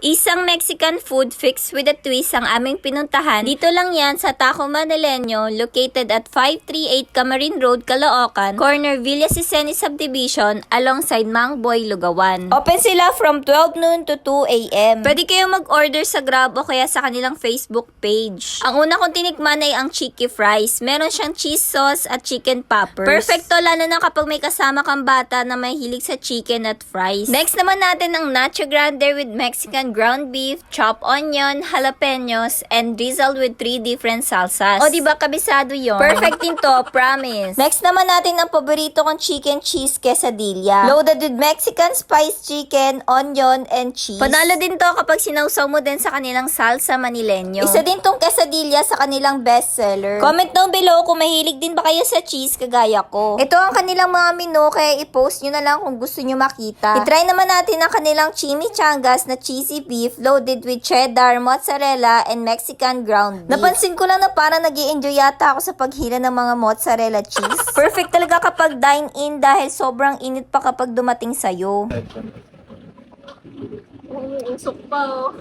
Isang Mexican food fix with a twist ang aming pinuntahan. Dito lang yan sa Taco Manileño, located at 538 Camarin Road, Caloocan, corner Villa Siseni Subdivision, alongside Mang Boy, Lugawan. Open sila from 12 noon to 2 a.m. Pwede kayong mag-order sa Grab o kaya sa kanilang Facebook page. Ang una kong tinikman ay ang Cheeky Fries. Meron siyang cheese sauce at chicken poppers. Perfecto lalo na kapag may kasama kang bata na may hilig sa chicken at fries. Next naman natin ang Nacho Grande with Mexican ground beef, chopped onion, jalapenos, and drizzled with 3 different salsas. O diba kabisado yon? Perfect din to, promise. Next naman natin ang paborito kong chicken cheese quesadilla. Loaded with Mexican spiced chicken, onion, and cheese. Panalo din to kapag sinawsaw mo din sa kanilang salsa manileño. Isa din tong quesadilla sa kanilang bestseller. Comment down below kung mahilig din ba kayo sa cheese kagaya ko. Ito ang kanilang mga menu kaya i-post nyo na lang kung gusto nyo makita. I-try naman natin ang kanilang chimichangas na cheesy beef loaded with cheddar, mozzarella, and Mexican ground beef. Napansin ko lang na parang nag-i-enjoy yata ako sa paghila ng mga mozzarella cheese. Perfect talaga kapag dine-in dahil sobrang init pa kapag dumating sa'yo. Usok pa oh.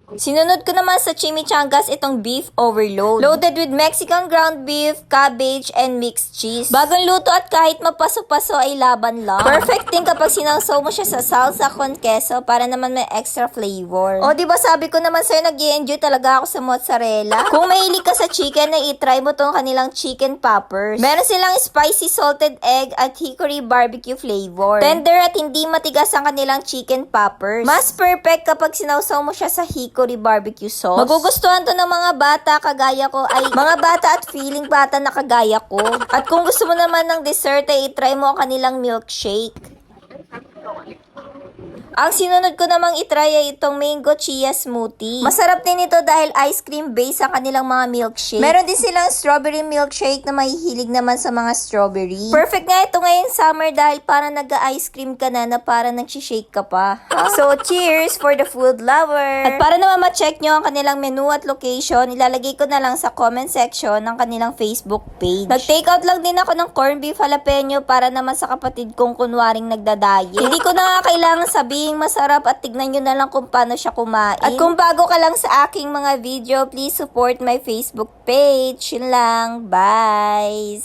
Sinunod ko naman sa chimichangas itong beef overload. Loaded with Mexican ground beef, cabbage, and mixed cheese. Bagong luto at kahit mapaso-paso ay laban lang. Perfect din kapag sinawsaw mo siya sa salsa con queso para naman may extra flavor. O diba sabi ko naman sa'yo nag-i-enjoy talaga ako sa mozzarella? Kung mahilig ka sa chicken, na i-try mo tong kanilang chicken poppers. Meron silang spicy salted egg at hickory barbecue flavor. Tender at hindi matigas ang kanilang chicken poppers. Mas perfect kapag sinawsaw mo siya sa hickory barbecue sauce. Magugustuhan to ng mga bata kagaya ko ay mga bata at feeling bata na kagaya ko. At kung gusto mo naman ng dessert ay itry mo ang kanilang milkshake. Ang sinunod ko namang itry ay itong mango chia smoothie. Masarap din ito dahil ice cream base ang kanilang mga milkshake. Meron din silang strawberry milkshake na mahihilig naman sa mga strawberry. Perfect nga ito ngayong summer dahil parang nag-ice cream ka na parang nag-shake ka pa. So, cheers for the food lover! At para naman ma-check nyo ang kanilang menu at location, ilalagay ko na lang sa comment section ng kanilang Facebook page. Nag-take out lang din ako ng corned beef jalapeno para naman sa kapatid kong kunwaring nagdadaye. Hindi ko na nga kailangan sabihin masarap at tignan nyo na lang kung paano siya kumain. At kung bago ka lang sa aking mga video, please support my Facebook page. Yun lang. Bye!